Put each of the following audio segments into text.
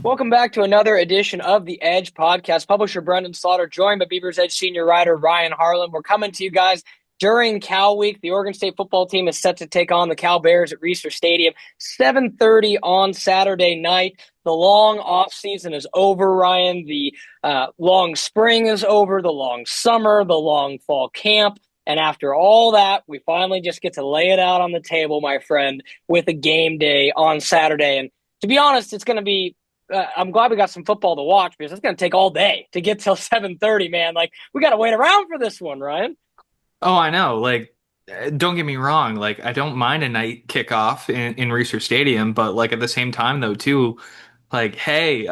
Welcome back to another edition of the Edge podcast. Publisher Brenden Slaughter, joined by BeaversEdge senior writer Ryan Harlan. We're coming to you guys during Cal Week. The Oregon State football team is set to take on the Cal Bears at Reser Stadium, 7:30 on Saturday night. The long off season is over, Ryan. The long spring is over, the long summer, the long fall camp. And after all that, we finally just get to lay it out on the table, my friend, with a game day on Saturday. And to be honest, it's going to be I'm glad we got some football to watch because it's going to take all day to get till 7:30, man. Like, we got to wait around for this one, Ryan. Oh, I know. Don't get me wrong. I don't mind a night kickoff in Reser Stadium, but at the same time, though, too, hey,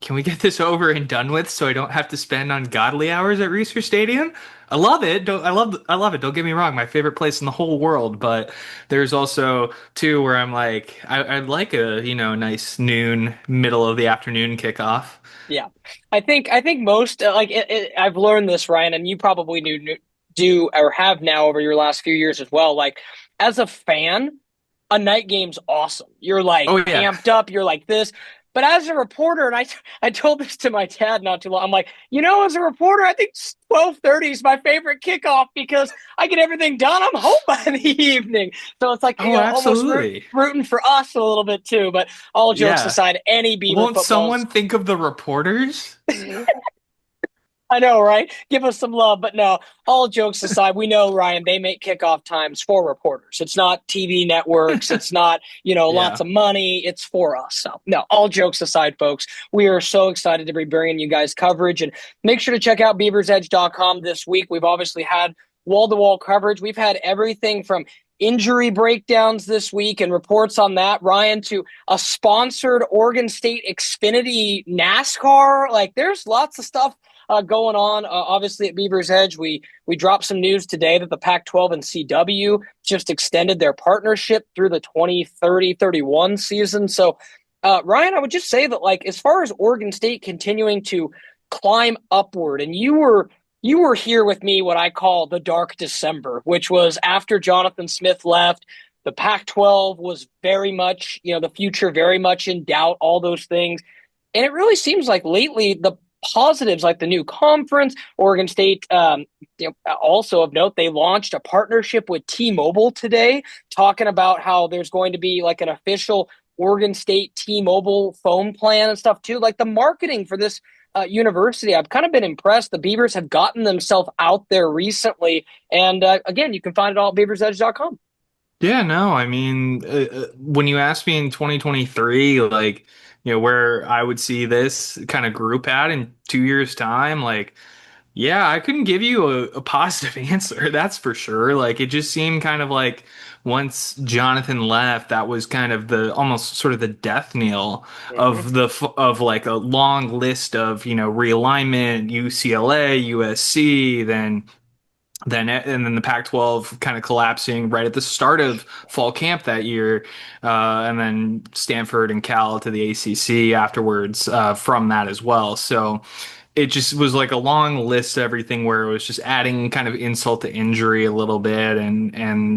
can we get this over and done with so I don't have to spend ungodly hours at Reser Stadium? I love it. I love it. Don't get me wrong. My favorite place in the whole world. But there's also too where I'm I'd like a nice noon, middle of the afternoon kickoff. Yeah, I think most I've learned this, Ryan, and you probably do or have now over your last few years as well. Like, as a fan, a night game's awesome. You're like Oh yeah. amped up. You're like this. But as a reporter, and I told this to my dad not too long. I'm like, as a reporter, I think 12:30 is my favorite kickoff because I get everything done. I'm home by the evening, so it's like Oh, almost absolutely. rooting for us a little bit too. But all jokes Yeah. aside, any Beaver Won't footballs. someone think of the reporters? I know, right? Give us some love. But no, all jokes aside, we know, Ryan, they make kickoff times for reporters. It's not TV networks. It's not, lots Yeah. of money. It's for us. So, no, all jokes aside, folks, we are so excited to be bringing you guys coverage. And make sure to check out BeaversEdge.com this week. We've obviously had wall-to-wall coverage. We've had everything from injury breakdowns this week and reports on that, Ryan, to a sponsored Oregon State Xfinity NASCAR. Like, there's lots of stuff going on. Obviously, at Beaver's Edge, we dropped some news today that the Pac-12 and CW just extended their partnership through the 2030-31 season. So, Ryan, I would just say that, as far as Oregon State continuing to climb upward, and you were here with me what I call the dark December, which was after Jonathan Smith left. The Pac-12 was very much, the future very much in doubt, all those things. And it really seems like lately the positives, like the new conference, Oregon State, also of note, they launched a partnership with T-Mobile today, talking about how there's going to be an official Oregon State T-Mobile phone plan and stuff too. Like, the marketing for this university, I've kind of been impressed. The Beavers have gotten themselves out there recently. And again, you can find it all at BeaversEdge.com. Yeah, no, I mean, when you asked me in 2023, where I would see this kind of group at in 2 years' time, yeah, I couldn't give you a positive answer, that's for sure. It just seemed kind of like once Jonathan left, that was kind of the almost sort of the death knell Mhm. of a long list of, realignment, UCLA, USC, then the Pac-12 kind of collapsing right at the start of fall camp that year, and then Stanford and Cal to the ACC afterwards from that as well. So it just was like a long list of everything where it was just adding kind of insult to injury a little bit, and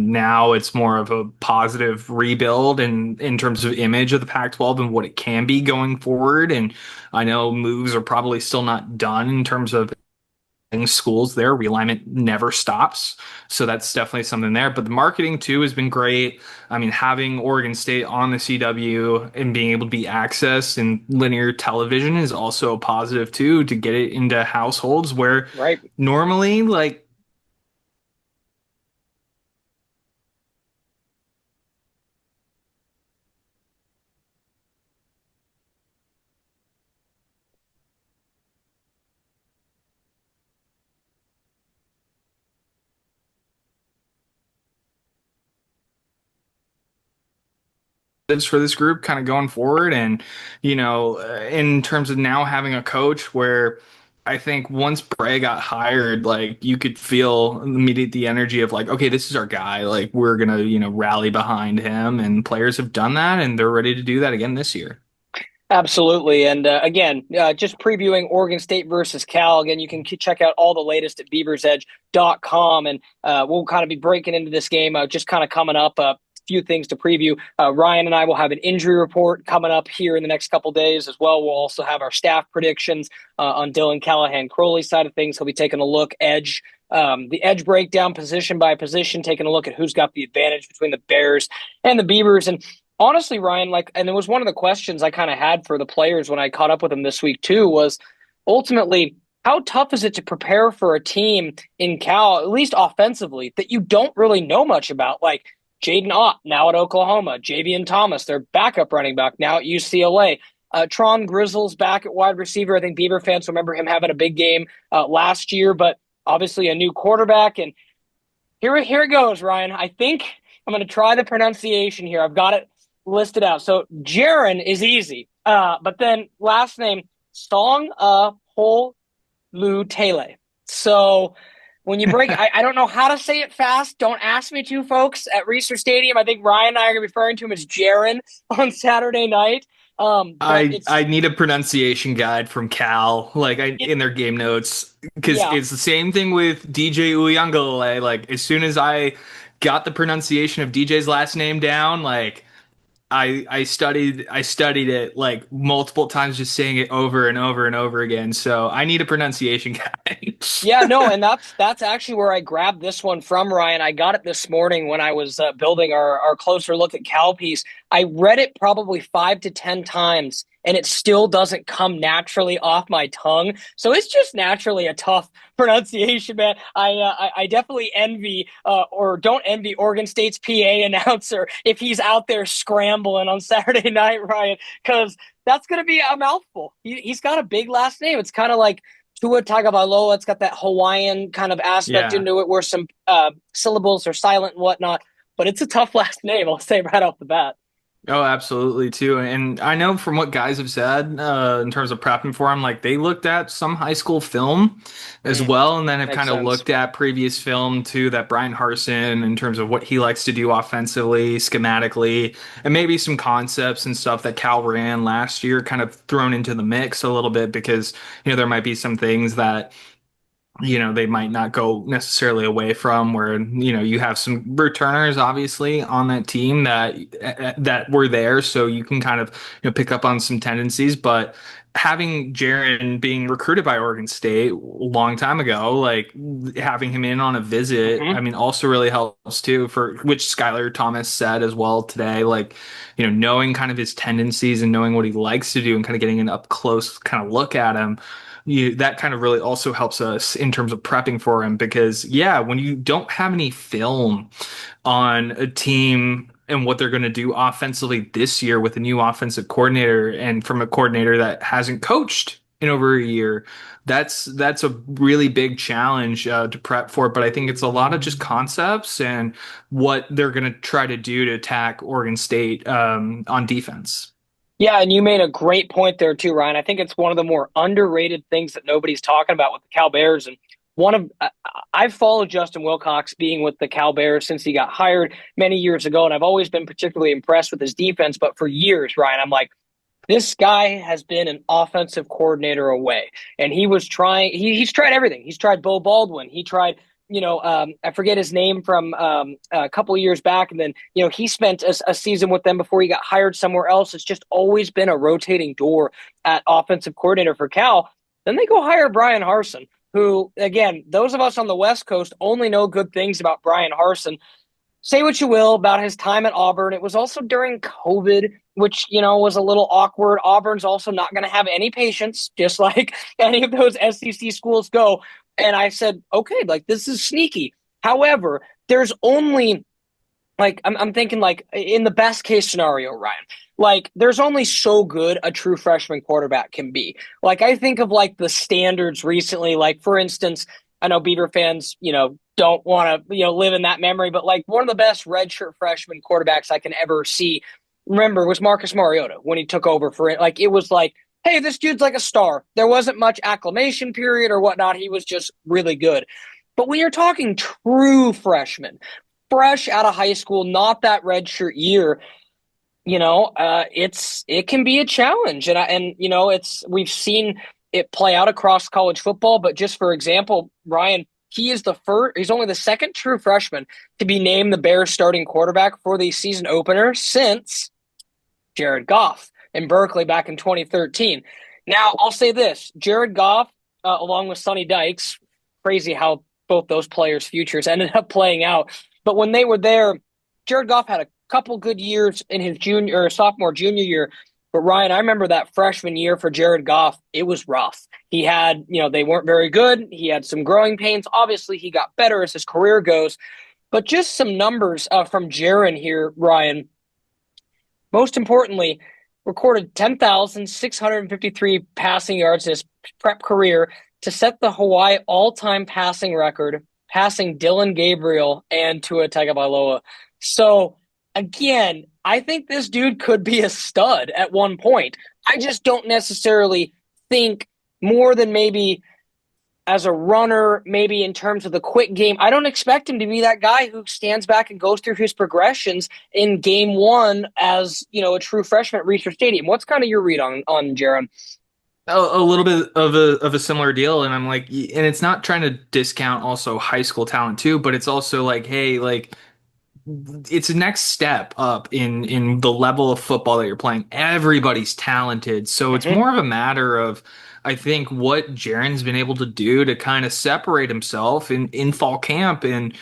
now it's more of a positive rebuild in terms of image of the Pac-12 and what it can be going forward. And I know moves are probably still not done in terms of schools there. Realignment never stops. So that's definitely something there. But the marketing too has been great. I mean, having Oregon State on the CW and being able to be accessed in linear television is also a positive too, to get it into households where Right. normally for this group kind of going forward. And, in terms of now having a coach where I think once Bray got hired, you could feel immediate the energy of okay, this is our guy. We're gonna, rally behind him, and players have done that, and they're ready to do that again this year. Absolutely. And again, just previewing Oregon State versus Cal. Again, you can check out all the latest at BeaversEdge.com. And we'll kind of be breaking into this game just kind of coming up. few things to preview. Ryan and I will have an injury report coming up here in the next couple days as well. We'll also have our staff predictions on Dylan Callahan-Crowley's side of things. He'll be taking a look the edge breakdown position by position, taking a look at who's got the advantage between the Bears and the Beavers. And honestly, Ryan, and it was one of the questions I kind of had for the players when I caught up with them this week too, was ultimately, how tough is it to prepare for a team in Cal, at least offensively, that you don't really know much about? Like Jaden Ott, now at Oklahoma, Javian Thomas, their backup running back, now at UCLA. Tron Grizzle's back at wide receiver. I think Beaver fans remember him having a big game last year, but obviously a new quarterback. And here it goes, Ryan. I think I'm going to try the pronunciation here. I've got it listed out. So Jaron is easy, but then last name Sagapolutele. So when you break, I don't know how to say it fast. Don't ask me to, folks. At Reser Stadium, I think Ryan and I are going to be referring to him as Jaron on Saturday night. I need a pronunciation guide from Cal, in their game notes, because it's the same thing with DJ Uiagalelei. Like as soon as I got the pronunciation of DJ's last name down, I studied it like multiple times, just saying it over and over and over again. So I need a pronunciation guide. Yeah, no, and that's actually where I grabbed this one from, Ryan. I got it this morning when I was building our closer look at Cal piece. I read it probably 5 to 10 times, and it still doesn't come naturally off my tongue. So it's just naturally a tough pronunciation, man. I definitely envy or don't envy Oregon State's PA announcer if he's out there scrambling on Saturday night, Ryan, because that's going to be a mouthful. He's got a big last name. It's kind of like Tua Tagovailoa. It's got that Hawaiian kind of aspect into it where some syllables are silent and whatnot. But it's a tough last name, I'll say right off the bat. Oh, absolutely too. And I know from what guys have said in terms of prepping for him, they looked at some high school film as well, and then have kind of looked at previous film too, that Brian Harsin in terms of what he likes to do offensively, schematically, and maybe some concepts and stuff that Cal ran last year kind of thrown into the mix a little bit, because there might be some things that they might not go necessarily away from, where you have some returners obviously on that team that were there, so you can kind of pick up on some tendencies. But having Jaron being recruited by Oregon State a long time ago, having him in on a visit, I mean, also really helps too, for which Skylar Thomas said as well today, knowing kind of his tendencies and knowing what he likes to do and kind of getting an up close kind of look at him. That kind of really also helps us in terms of prepping for him, because when you don't have any film on a team and what they're going to do offensively this year with a new offensive coordinator, and from a coordinator that hasn't coached in over a year, that's a really big challenge to prep for. But I think it's a lot of just concepts and what they're going to try to do to attack Oregon State on defense. Yeah, and you made a great point there too, Ryan. I think it's one of the more underrated things that nobody's talking about with the Cal Bears. And I've followed Justin Wilcox being with the Cal Bears since he got hired many years ago, and I've always been particularly impressed with his defense. But for years, Ryan, I'm like, this guy has been an offensive coordinator away, and he's tried everything. He's tried Bo Baldwin. He tried I forget his name from a couple of years back. And then, he spent a season with them before he got hired somewhere else. It's just always been a rotating door at offensive coordinator for Cal. Then they go hire Brian Harsin, who, again, those of us on the West Coast only know good things about Brian Harsin. Say what you will about his time at Auburn. It was also during COVID, which, was a little awkward. Auburn's also not going to have any patience, just like any of those SEC schools go. And I said, okay, this is sneaky. However, there's only I'm thinking in the best case scenario, Ryan, there's only so good a true freshman quarterback can be. I think of the standards recently, for instance, I know Beaver fans, don't want to, live in that memory, but one of the best redshirt freshman quarterbacks I can ever see, remember, was Marcus Mariota when he took over for it. It was hey, this dude's like a star. There wasn't much acclamation period or whatnot. He was just really good. But when you're talking true freshmen, fresh out of high school, not that redshirt year, it can be a challenge. And we've seen it play out across college football. But just for example, Ryan, He's only the second true freshman to be named the Bears starting quarterback for the season opener since Jared Goff in Berkeley back in 2013. Now, I'll say this. Jared Goff, along with Sonny Dykes, crazy how both those players' futures ended up playing out. But when they were there, Jared Goff had a couple good years in his sophomore, junior year. But Ryan, I remember that freshman year for Jared Goff, it was rough. He had, they weren't very good. He had some growing pains. Obviously, he got better as his career goes. But just some numbers from Jaron here, Ryan. Most importantly, recorded 10,653 passing yards in his prep career to set the Hawaii all-time passing record, passing Dylan Gabriel and Tua Tagovailoa. So, again, I think this dude could be a stud at one point. I just don't necessarily think more than maybe as a runner, maybe in terms of the quick game. I don't expect him to be that guy who stands back and goes through his progressions in game one as, a true freshman at Research Stadium. What's kind of your read on Jaron? A little bit of a similar deal, and I'm like, and it's not trying to discount also high school talent too, but it's also like, hey, like it's a next step up in the level of football that you're playing. Everybody's talented, so it's more of a matter of, I think, what Jaron's been able to do to kind of separate himself in fall camp and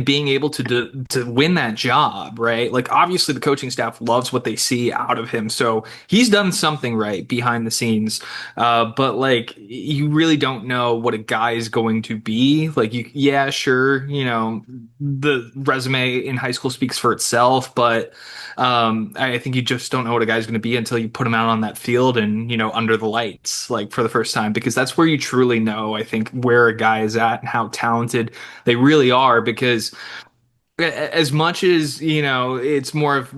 being able to win that job, right? Like, obviously the coaching staff loves what they see out of him, so he's done something right behind the scenes. But like, you really don't know what a guy is going to be. Like, yeah, sure, the resume in high school speaks for itself, but I think you just don't know what a guy's going to be until you put him out on that field and under the lights, like, for the first time, because that's where you truly know, I think, where a guy is at and how talented they really are. Because as much as it's more of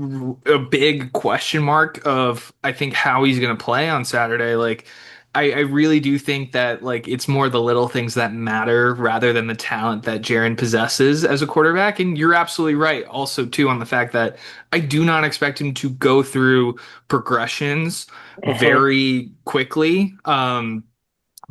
a big question mark of, I think, how he's going to play on Saturday, like, I really do think that, like, it's more the little things that matter rather than the talent that Jaron possesses as a quarterback. And you're absolutely right also too on the fact that I do not expect him to go through progressions very quickly.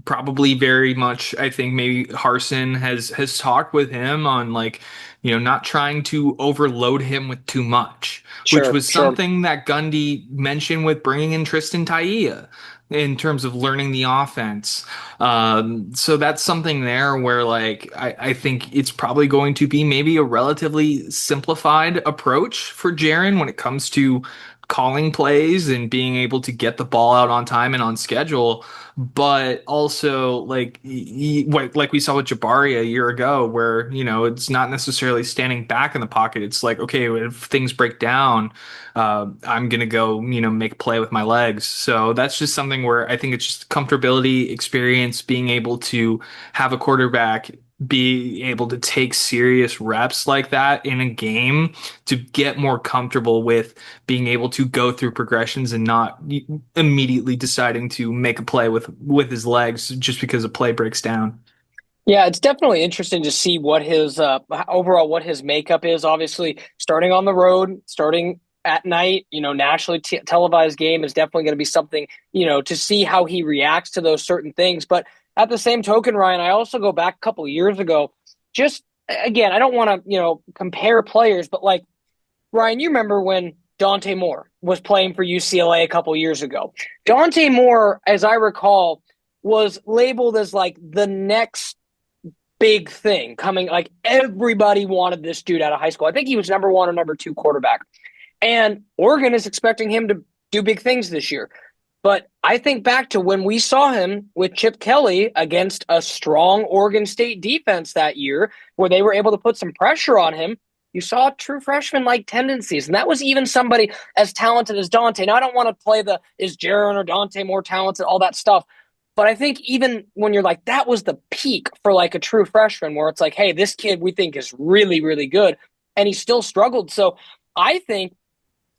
Probably very much, I think maybe Harsin has talked with him on, like, not trying to overload him with too much, which was something that Gundy mentioned with bringing in Tristan Taia in terms of learning the offense. So that's something there where, like, I think it's probably going to be maybe a relatively simplified approach for Jaron when it comes to calling plays and being able to get the ball out on time and on schedule. But also, like, like we saw with Jabari a year ago, where it's not necessarily standing back in the pocket. It's like, okay, if things break down, I'm gonna go make a play with my legs. So that's just something where I think it's just comfortability, experience, being able to have a quarterback be able to take serious reps like that in a game to get more comfortable with being able to go through progressions and not immediately deciding to make a play with his legs just because a play breaks down. Yeah, it's definitely interesting to see what his overall what his makeup is. Obviously, starting on the road, starting at night, nationally televised game is definitely going to be something, to see how he reacts to those certain things. But at the same token, Ryan, I also go back a couple of years ago. Just again, I don't want to, compare players, but like, Ryan, you remember when Dante Moore was playing for UCLA a couple of years ago? Dante Moore, as I recall, was labeled as like the next big thing coming. Like, everybody wanted this dude out of high school. I think he was number 1 or number 2 quarterback. And Oregon is expecting him to do big things this year. But I think back to when we saw him with Chip Kelly against a strong Oregon State defense that year, where they were able to put some pressure on him. You saw true freshman-like tendencies. And that was even somebody as talented as Dante. Now, I don't want to play is Jaron or Dante more talented, all that stuff. But I think even when you're like, that was the peak for like a true freshman, where it's like, hey, this kid we think is really, really good. And he still struggled. So I think,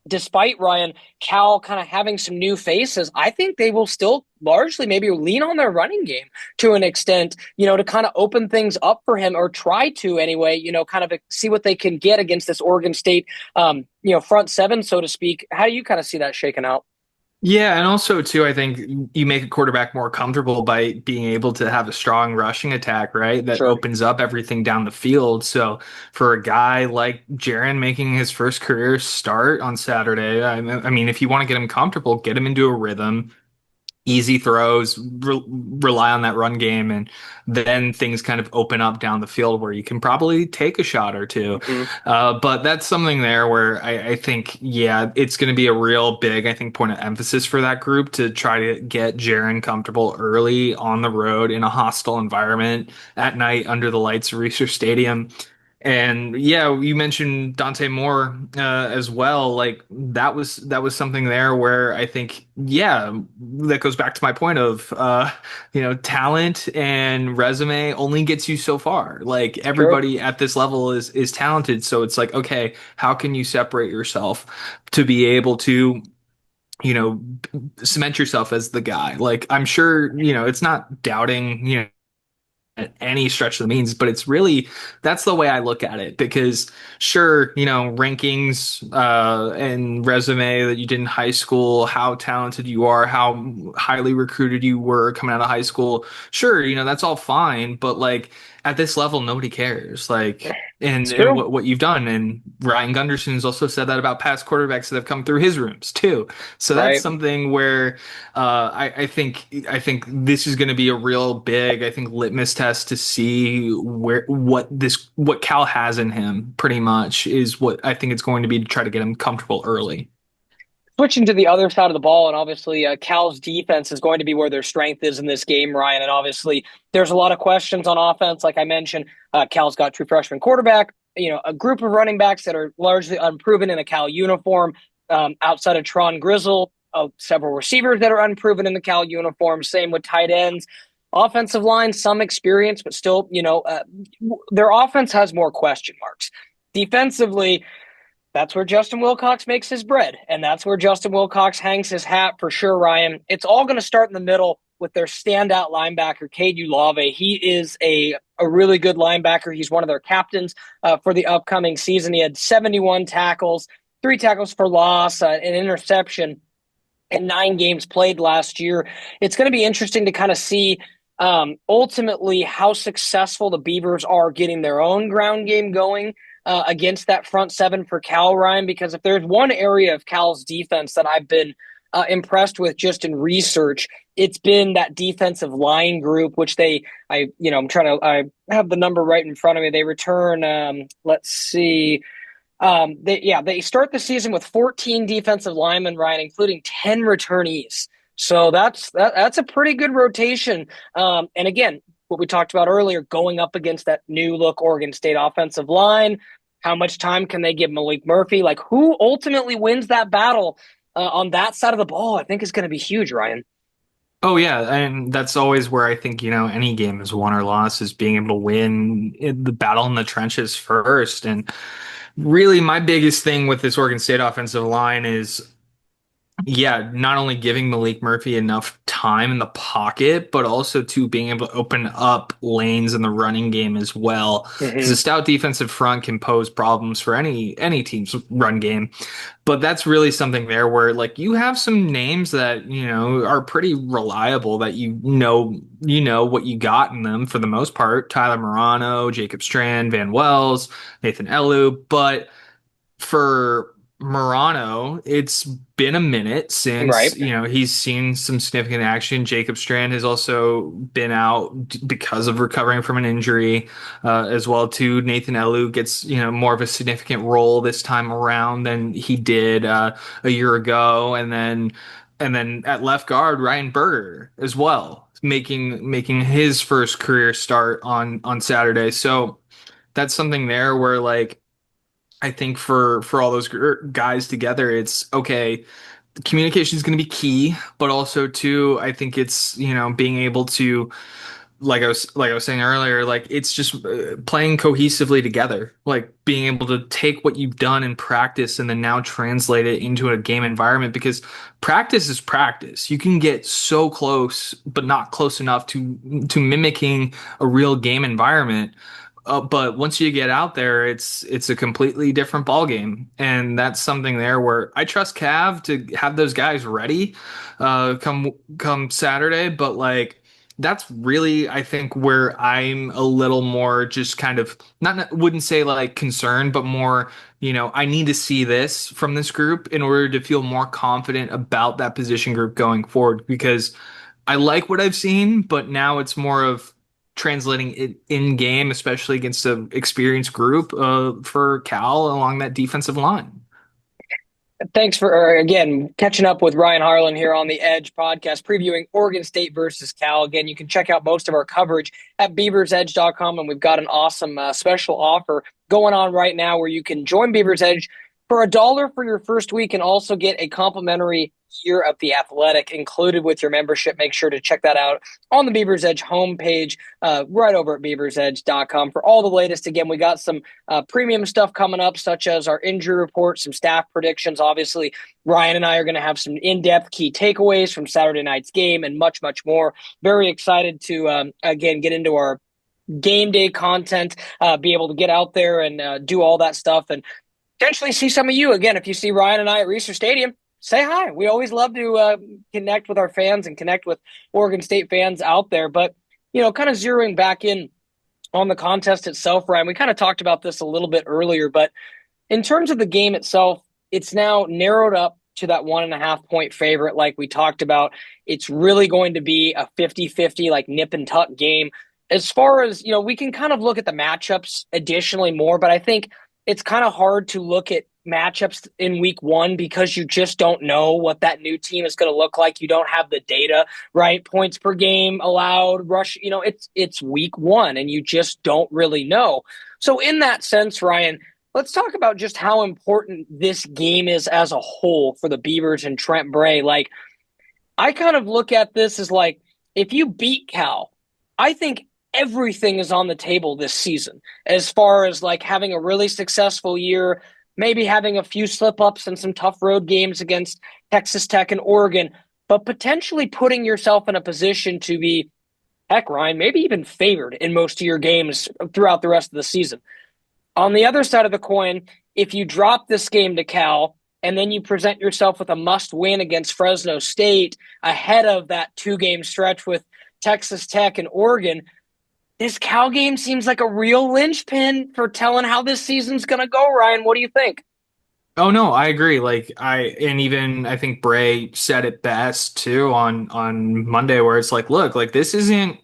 despite Ryan Cal kind of having some new faces, I think they will still largely maybe lean on their running game to an extent, to kind of open things up for him, or try to anyway, kind of see what they can get against this Oregon State, front seven, so to speak. How do you kind of see that shaking out? Yeah, and also too, I think you make a quarterback more comfortable by being able to have a strong rushing attack, right? That Sure. opens up everything down the field. So for a guy like Jaron making his first career start on Saturday, I mean, if you want to get him comfortable, get him into a rhythm, easy throws, rely on that run game, and then things kind of open up down the field where you can probably take a shot or two. Hmm. But that's something there where I think, yeah, it's going to be a real big, I think, point of emphasis for that group to try to get Jaron comfortable early on the road in a hostile environment at night under the lights of Research Stadium. And yeah, you mentioned Dante Moore as well. Like that was something there where I think, yeah, that goes back to my point of talent and resume only gets you so far. Like Sure. everybody at this level is talented, so it's like, okay, how can you separate yourself to be able to you know cement yourself as the guy? Like I'm sure it's not doubting at any stretch of the means, but it's really that's the way I look at it because sure, rankings and resume that you did in high school, how talented you are, how highly recruited you were coming out of high school, sure, that's all fine, but like at this level, nobody cares. Like It's and true. what you've done, and Ryan Gunderson's also said that about past quarterbacks that have come through his rooms too. So that's Right. something where I think this is going to be a real big, I think, litmus test to see what Cal has in him. Pretty much is what I think it's going to be to try to get him comfortable early. Switching to the other side of the ball, and obviously Cal's defense is going to be where their strength is in this game, Ryan. And obviously, there's a lot of questions on offense. Like I mentioned, Cal's got true freshman quarterback, a group of running backs that are largely unproven in a Cal uniform. Outside of Tron Grizzle, several receivers that are unproven in the Cal uniform. Same with tight ends. Offensive line, some experience, but still, their offense has more question marks. Defensively, that's where Justin Wilcox makes his bread, and that's where Justin Wilcox hangs his hat for sure, Ryan. It's all going to start in the middle with their standout linebacker, Cade Ulave. He is a really good linebacker. He's one of their captains for the upcoming season. He had 71 tackles, 3 tackles for loss, an interception in 9 games played last year. It's going to be interesting to kind of see ultimately how successful the Beavers are getting their own ground game going against that front seven for Cal, Ryan, because if there's one area of Cal's defense that I've been impressed with just in research, it's been that defensive line group, which I have the number right in front of me. They return, let's see, they start the season with 14 defensive linemen, Ryan, including 10 returnees. So that's a pretty good rotation. And again, what we talked about earlier, going up against that new look Oregon State offensive line. How much time can they give Maalik Murphy? Like who ultimately wins that battle on that side of the ball? I think is going to be huge, Ryan. Oh yeah, and that's always where I think, any game is won or lost is being able to win in the battle in the trenches first. And really my biggest thing with this Oregon State offensive line is yeah, not only giving Maalik Murphy enough time in the pocket, but also to being able to open up lanes in the running game as well. Because a Mm-hmm. stout defensive front can pose problems for any team's run game. But that's really something there where like you have some names that, are pretty reliable that you know what you got in them for the most part. Tyler Morano, Jacob Strand, Van Wells, Nathan Elu, but for Morano, it's been a minute since, Right. he's seen some significant action. Jacob Strand has also been out because of recovering from an injury, as well too. Nathan Elu gets, more of a significant role this time around than he did a year ago. And then at left guard, Ryan Berger as well, making his first career start on Saturday. So that's something there where like I think for all those guys together, it's okay. Communication is going to be key, but also too, I think it's being able to, like I was saying earlier, like it's just playing cohesively together, like being able to take what you've done in practice and then now translate it into a game environment. Because practice is practice. You can get so close, but not close enough to mimicking a real game environment. But once you get out there, it's a completely different ball game, and that's something there where I trust Cav to have those guys ready, come Saturday. But like that's really I think where I'm a little more just kind of not wouldn't say like concerned, but more I need to see this from this group in order to feel more confident about that position group going forward because I like what I've seen, but now it's more of translating it in game, especially against an experienced group for Cal along that defensive line. Thanks for, again, catching up with Ryan Harlan here on the Edge podcast, previewing Oregon State versus Cal. Again, you can check out most of our coverage at BeaversEdge.com, and we've got an awesome special offer going on right now where you can join Beavers Edge for $1 for your first week and also get a complimentary year of The Athletic included with your membership. Make sure to check that out on the Beavers Edge homepage right over at BeaversEdge.com for all the latest. Again, we got some premium stuff coming up, such as our injury report, some staff predictions. Obviously, Ryan and I are going to have some in-depth key takeaways from Saturday night's game and much, much more. Very excited to, again, get into our game day content, be able to get out there and do all that stuff and potentially see some of you. Again, if you see Ryan and I at Reser Stadium, say hi. We always love to connect with our fans and connect with Oregon State fans out there. But, kind of zeroing back in on the contest itself, Ryan, we kind of talked about this a little bit earlier, but in terms of the game itself, it's now narrowed up to that 1.5 point favorite like we talked about. It's really going to be a 50-50, like nip and tuck game. As far as, we can kind of look at the matchups additionally more, but I think it's kind of hard to look at matchups in week one because you just don't know what that new team is going to look like. You don't have the data, right? Points per game allowed, rush, it's week one and you just don't really know. So in that sense, Ryan, let's talk about just how important this game is as a whole for the Beavers and Trent Bray. Like, I kind of look at this as like, if you beat Cal, I think everything is on the table this season as far as like having a really successful year, maybe having a few slip-ups and some tough road games against Texas Tech and Oregon, but potentially putting yourself in a position to be, heck, Ryan, maybe even favored in most of your games throughout the rest of the season. On the other side of the coin, if you drop this game to Cal and then you present yourself with a must-win against Fresno State ahead of that 2-game stretch with Texas Tech and Oregon, this Cal game seems like a real linchpin for telling how this season's going to go, Ryan. What do you think? Oh no, I agree. I think Bray said it best too on Monday where it's like, look, like this isn't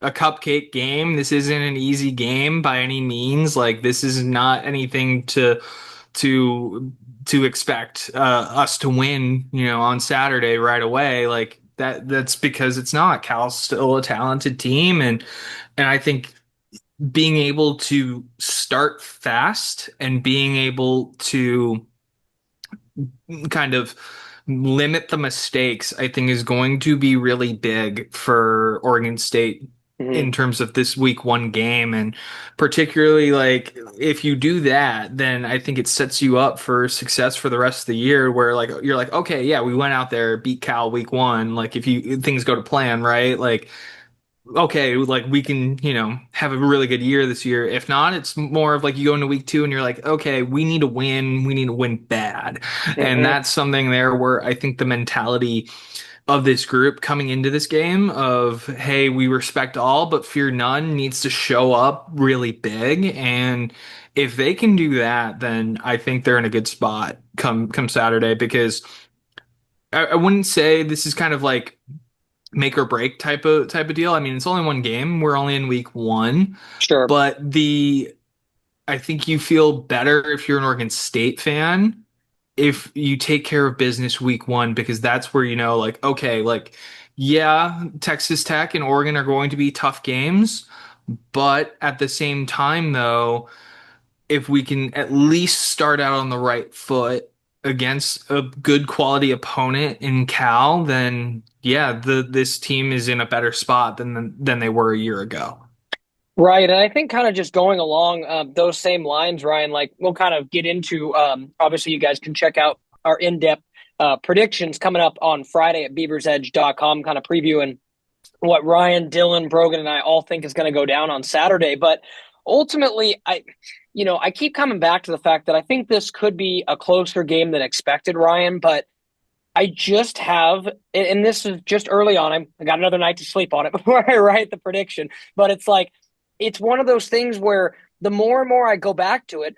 a cupcake game. This isn't an easy game by any means. Like this is not anything to expect us to win, on Saturday right away. Like that's because it's not. Cal's still a talented team and I think being able to start fast and being able to kind of limit the mistakes, I think is going to be really big for Oregon State in terms of this week one game. And particularly like if you do that, then I think it sets you up for success for the rest of the year where like you're like, okay, yeah, we went out there, beat Cal week one. Like if things go to plan, right? Like okay, like we can, have a really good year this year. If not, it's more of like you go into week two and you're like, okay, we need to win. We need to win bad. And that's something there where I think the mentality of this group coming into this game of, hey, we respect all, but fear none needs to show up really big. And if they can do that, then I think they're in a good spot come Saturday because I wouldn't say this is kind of like make or break type of deal. I mean, it's only one game. We're only in week one. Sure. But I think you feel better if you're an Oregon State fan if you take care of business week one because that's where like okay, like yeah, Texas Tech and Oregon are going to be tough games, but at the same time though, if we can at least start out on the right foot against a good quality opponent in Cal, then yeah, this team is in a better spot than they were a year ago. Right, and I think kind of just going along those same lines, Ryan, like we'll kind of get into, obviously you guys can check out our in-depth predictions coming up on Friday at BeaversEdge.com, kind of previewing what Ryan, Dylan, Brogan, and I all think is going to go down on Saturday. But ultimately, I keep coming back to the fact that I think this could be a closer game than expected, Ryan, but I just have, and this is just early on. I got another night to sleep on it before I write the prediction. But it's like, it's one of those things where the more and more I go back to it,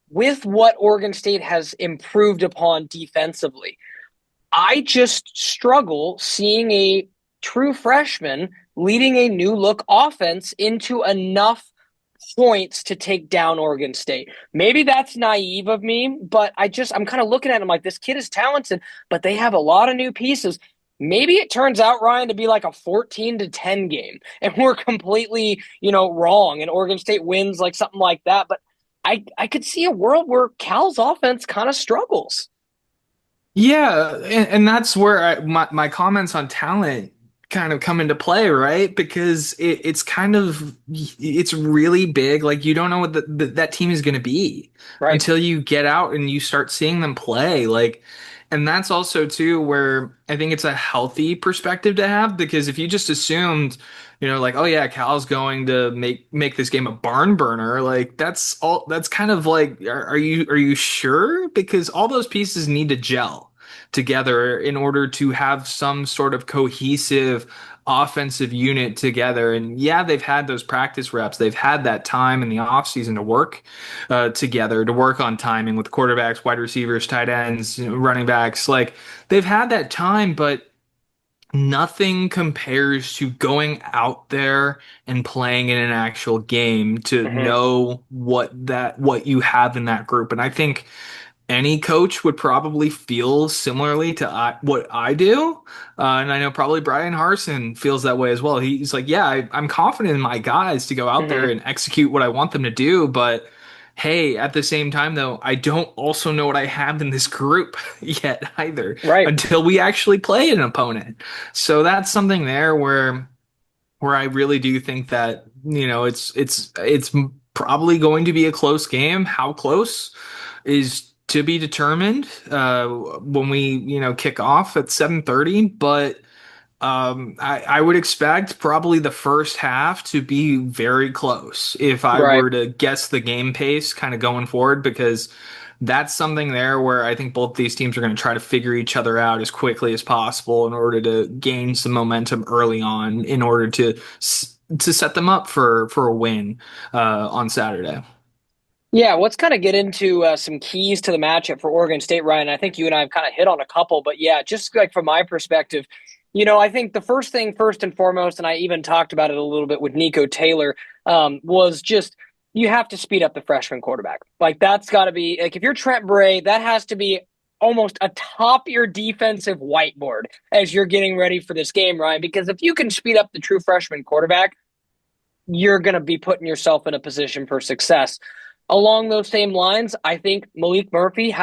with what Oregon State has improved upon defensively, I just struggle seeing a true freshman leading a new look offense into enough points to take down Oregon State. Maybe that's naive of me, but I'm kind of looking at him like this kid is talented, but they have a lot of new pieces. Maybe it turns out, Ryan, to be like a 14-10 game, and we're completely, wrong, and Oregon State wins like something like that. But I could see a world where Cal's offense kind of struggles. Yeah, and that's where my comments on talent kind of come into play, right? Because it's really big. Like you don't know what that team is going to be Right. until you get out and you start seeing them play. Like, and that's also too where I think it's a healthy perspective to have because if you just assumed, like, oh yeah, Cal's going to make this game a barn burner, like that's kind of like, are you sure? Because all those pieces need to gel together in order to have some sort of cohesive offensive unit together. And yeah, they've had those practice reps. They've had that time in the offseason to work together, to work on timing with quarterbacks, wide receivers, tight ends, running backs. Like they've had that time, but nothing compares to going out there and playing in an actual game to Mm-hmm. know what you have in that group. And I think any coach would probably feel similarly to what I do. And I know probably Brian Harsin feels that way as well. He's like, yeah, I'm confident in my guys to go out there Mm-hmm. and execute what I want them to do. But hey, at the same time, though, I don't also know what I have in this group yet either Right. until we actually play an opponent. So that's something there where I really do think that, it's probably going to be a close game. How close is to be determined when we, kick off at 7:30. But I would expect probably the first half to be very close if I Right. were to guess the game pace kind of going forward, because that's something there where I think both these teams are going to try to figure each other out as quickly as possible in order to gain some momentum early on in order to set them up for a win on Saturday. Yeah, let's kind of get into some keys to the matchup for Oregon State, Ryan. I think you and I have kind of hit on a couple, but yeah, just like from my perspective, I think the first thing, first and foremost, and I even talked about it a little bit with Nico Taylor, was just you have to speed up the freshman quarterback. Like that's got to be like if you're Trent Bray, that has to be almost atop your defensive whiteboard as you're getting ready for this game, Ryan. Because if you can speed up the true freshman quarterback, you're going to be putting yourself in a position for success. Along those same lines, I think Maalik Murphy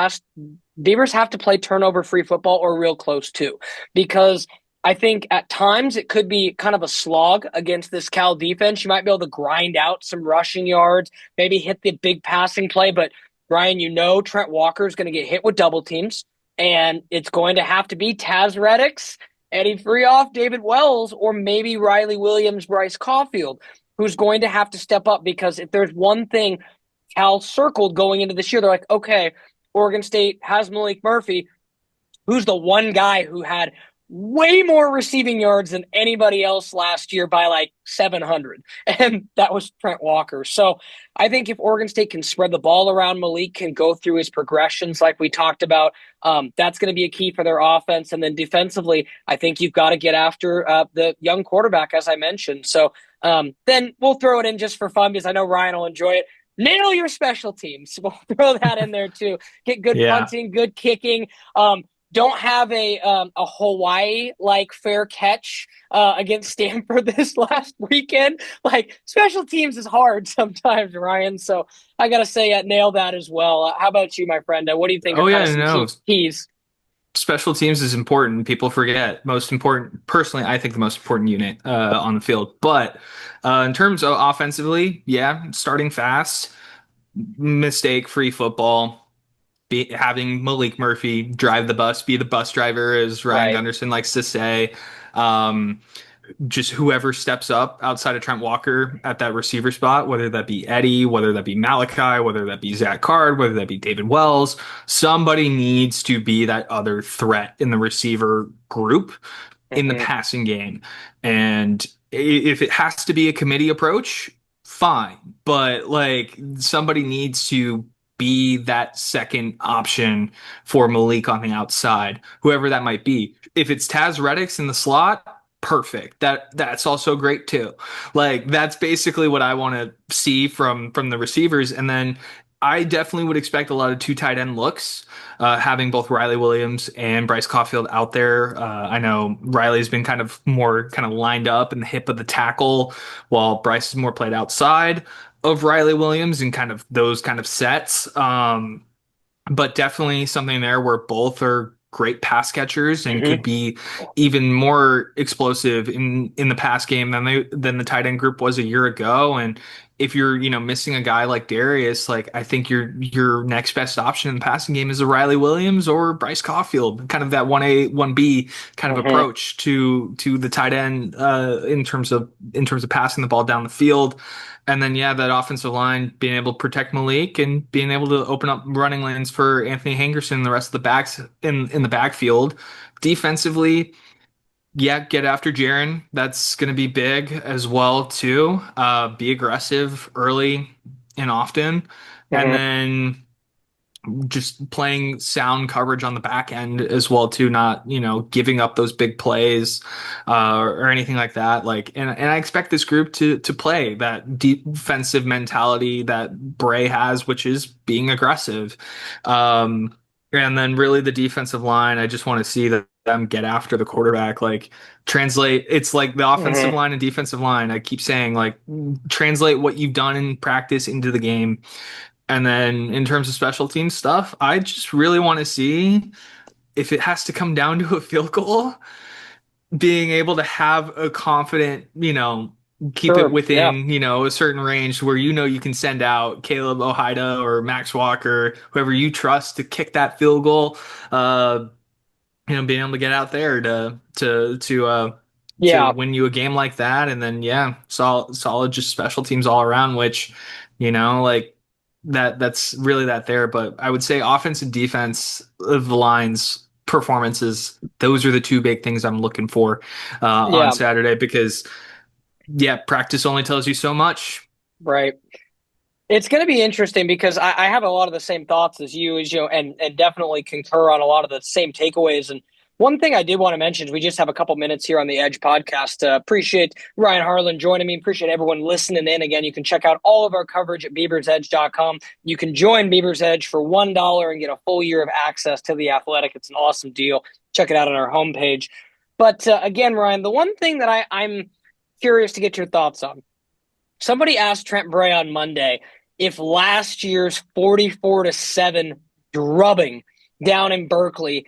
Beavers have to play turnover free football or real close to, because I think at times it could be kind of a slog against this Cal defense. You might be able to grind out some rushing yards, maybe hit the big passing play, but Ryan, Trent Walker is going to get hit with double teams, and it's going to have to be Taz Reddix, Eddie Freehoff, David Wells, or maybe Riley Williams, Bryce Caulfield, who's going to have to step up, because if there's one thing Cal circled going into this year, they're like, okay, Oregon State has Maalik Murphy, who's the one guy who had way more receiving yards than anybody else last year by like 700. And that was Trent Walker. So I think if Oregon State can spread the ball around, Maalik can go through his progressions like we talked about, that's going to be a key for their offense. And then defensively, I think you've got to get after the young quarterback, as I mentioned. So then we'll throw it in just for fun because I know Ryan will enjoy it. Nail your special teams. We'll throw that in there too. Get good Yeah. punting, good kicking. Don't have a Hawaii like fair catch against Stanford this last weekend. Like special teams is hard sometimes, Ryan. So I gotta say, nail that as well. How about you, my friend? What do you think are Oh kind yeah, of some no. keys? Special teams is important. People forget. Most important, personally, I think the most important unit on the field. But in terms of offensively, yeah, starting fast, mistake-free football, having Maalik Murphy drive the bus, be the bus driver, as Ryan Right. Gunderson likes to say. Um, just whoever steps up outside of Trent Walker at that receiver spot, whether that be Eddie, whether that be Malachi, whether that be Zach Card, whether that be David Wells, somebody needs to be that other threat in the receiver group in the Hmm. passing game. And if it has to be a committee approach, fine. But like somebody needs to be that second option for Maalik on the outside, whoever that might be. If it's Taz Reddicks in the slot, perfect. That's also great too. Like that's basically what I want to see from the receivers. And then I definitely would expect a lot of two tight end looks, having both Riley Williams and Bryce Caulfield out there. I know Riley's been kind of lined up in the hip of the tackle, while Bryce is more played outside of Riley Williams and kind of those kind of sets. But definitely something there where both are great pass catchers and Hmm. could be even more explosive in the pass game than the tight end group was a year ago. And if you're, missing a guy like Darius, like I think your next best option in the passing game is a Riley Williams or Bryce Caulfield, kind of that 1A, 1B kind of Hmm. approach to the tight end in terms of passing the ball down the field. And then, yeah, that offensive line being able to protect Maalik and being able to open up running lanes for Anthony Henderson and the rest of the backs in the backfield. Defensively, yeah, get after Jaron. That's going to be big as well too. Be aggressive early and often, and Hmm. then just playing sound coverage on the back end as well too, not giving up those big plays or anything like that. Like, and I expect this group to play that defensive mentality that Bray has, which is being aggressive. And then really the defensive line, I just want to see them get after the quarterback. Like translate, it's like the offensive Hmm. line and defensive line. I keep saying like translate what you've done in practice into the game. And then in terms of special team stuff, I just really want to see if it has to come down to a field goal, being able to have a confident, keep it Sure. Yeah. within, a certain range where you can send out Caleb Ojeda or Max Walker, whoever you trust to kick that field goal. Being able to get out there to Yeah. win you a game like that, and then yeah, solid just special teams all around, which like that's really that there. But I would say offense and defense of the lines performances, those are the two big things I'm looking for on Yeah. Saturday because yeah, practice only tells you so much. Right. It's going to be interesting because I have a lot of the same thoughts as you, and definitely concur on a lot of the same takeaways. And one thing I did want to mention is we just have a couple minutes here on the Edge podcast. Appreciate Ryan Harlan joining me. Appreciate everyone listening in. Again, you can check out all of our coverage at BeaversEdge.com. You can join Beavers Edge for $1 and get a full year of access to The Athletic. It's an awesome deal. Check it out on our homepage. But again, Ryan, the one thing that I'm curious to get your thoughts on. Somebody asked Trent Bray on Monday if last year's 44-7 drubbing down in Berkeley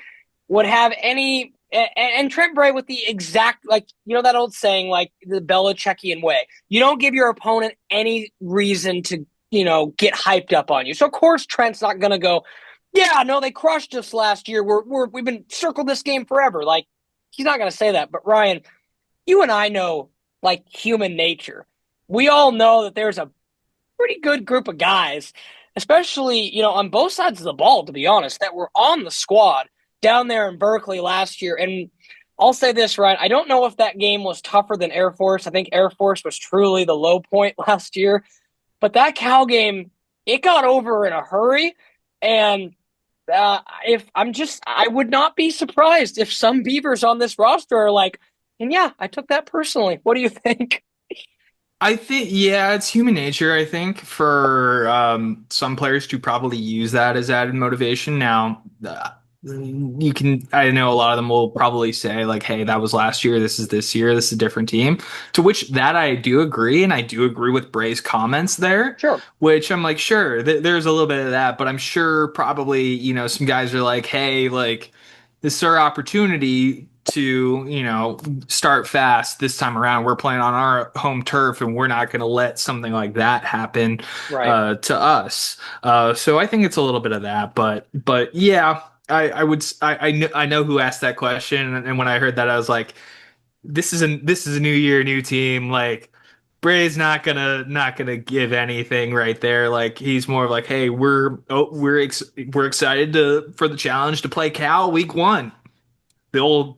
would have any, and Trent Bray with the exact, like, that old saying, like the Belichickian way, you don't give your opponent any reason to, get hyped up on you. So of course Trent's not going to go, yeah, no, they crushed us last year. We've been circled this game forever. Like, he's not going to say that. But Ryan, you and I know, like, human nature. We all know that there's a pretty good group of guys, especially, on both sides of the ball, to be honest, that were on the squad down there in Berkeley last year. And I'll say this, Ryan, I don't know if that game was tougher than Air Force. I think Air Force was truly the low point last year. But that Cal game, it got over in a hurry. And I would not be surprised if some Beavers on this roster are like, and yeah, I took that personally. What do you think? I think, yeah, it's human nature, I think, for some players to probably use that as added motivation. Now, I know a lot of them will probably say, like, hey, that was last year, this is this year, this is a different team. To which that I do agree, and I do agree with Bray's comments there, Sure. which I'm like, sure, there's a little bit of that, but I'm sure probably, some guys are like, hey, like, this is our opportunity to, start fast this time around. We're playing on our home turf, and we're not going to let something like that happen Right. to us. So I think it's a little bit of that, but yeah, I know who asked that question, and when I heard that, I was like, this is a new year, new team. Like Bray's not gonna give anything right there. Like he's more of like, hey, we're excited for the challenge to play Cal week 1. The old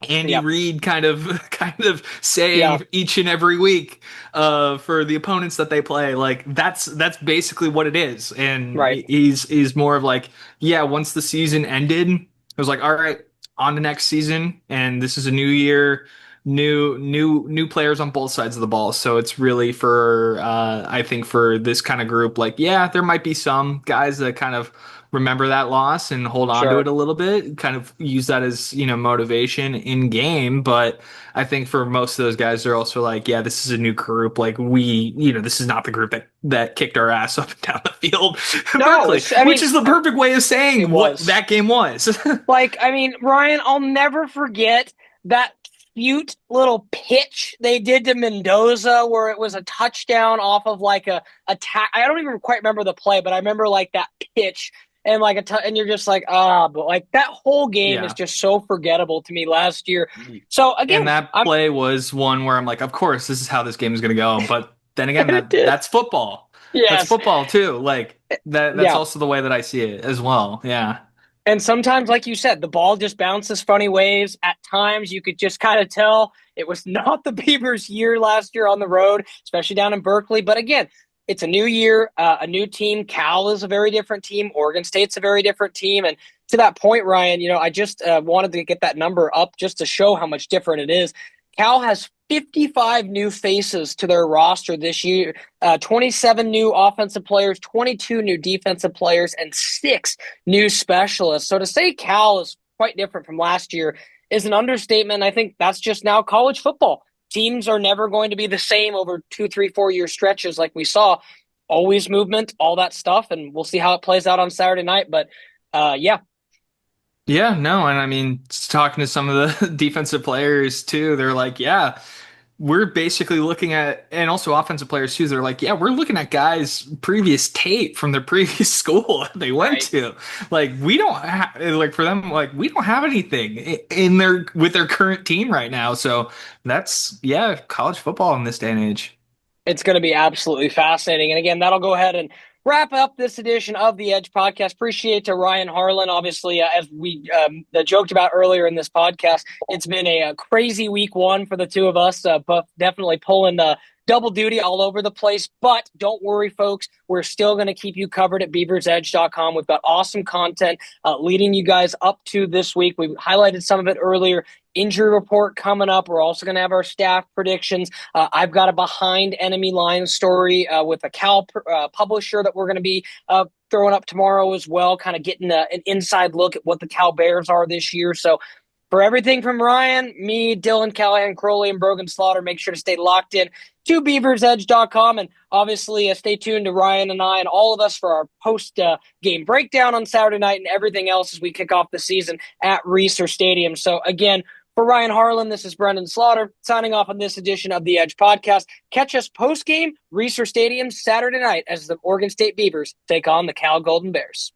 Andy Yeah. Reid kind of Yeah. saying each and every week for the opponents that they play. Like that's basically what it is. And Right. he's more of like, yeah, once the season ended, it was like, all right, on to next season, and this is a new year, new players on both sides of the ball. So it's really for I think for this kind of group, like, yeah, there might be some guys that kind of remember that loss and hold on to it Sure. a little bit, kind of use that as, motivation in game. But I think for most of those guys, they're also like, yeah, this is a new group. Like this is not the group that kicked our ass up and down the field in No, Berkeley, I which mean, is the perfect way of it saying what was. that game was. Like, I mean, Ryan, I'll never forget that cute little pitch they did to Mendoza where it was a touchdown off of like a attack. I don't even quite remember the play, but I remember like that pitch and like and you're just like, but like that whole game is Yeah. just so forgettable to me last year. So And again, that I'm play was one where I'm like, of course, this is how this game is going to go. But then again, and it did. that's football. That's Yes. football too. Like that's Yeah. also the way that I see it as well. Yeah. And sometimes, like you said, the ball just bounces funny ways. At times, you could just kind of tell it was not the Beavers' year last year on the road, especially down in Berkeley. But again, it's a new year, a new team. Cal is a very different team. Oregon State's a very different team. And to that point, Ryan, I just wanted to get that number up just to show how much different it is. Cal has 55 new faces to their roster this year, 27 new offensive players, 22 new defensive players, and 6 new specialists. So to say Cal is quite different from last year is an understatement. I think that's just now college football. Teams are never going to be the same over 2, 3, 4 year stretches like we saw. Always movement, all that stuff, and we'll see how it plays out on Saturday night. But yeah, Yeah, no, and I mean, talking to some of the defensive players too, they're like, yeah, we're basically looking at, and also offensive players too, they're like, yeah, we're looking at guys' previous tape from their previous school they went right. to. Like, we don't like for them, like, we don't have anything in their with their current team right now. So that's, yeah, college football in this day and age. It's going to be absolutely fascinating. And again, that'll go ahead and wrap up this edition of the Edge podcast. Appreciate to Ryan Harlan. Obviously, as we joked about earlier in this podcast, it's been a crazy week 1 for the two of us, but definitely pulling double duty all over the place. But don't worry, folks. We're still going to keep you covered at BeaversEdge.com. We've got awesome content leading you guys up to this week. We highlighted some of it earlier. Injury report coming up. We're also going to have our staff predictions. I've got a behind enemy line story with a Cal publisher that we're going to be throwing up tomorrow as well, kind of getting an inside look at what the Cal Bears are this year. So for everything from Ryan, me, Dylan, Callahan, Crowley, and Brogan Slaughter, make sure to stay locked in to BeaversEdge.com. And obviously, stay tuned to Ryan and I and all of us for our post-game breakdown on Saturday night and everything else as we kick off the season at Reser Stadium. So again, for Ryan Harlan, this is Brenden Slaughter signing off on this edition of the Edge podcast. Catch us post-game, Reser Stadium, Saturday night as the Oregon State Beavers take on the Cal Golden Bears.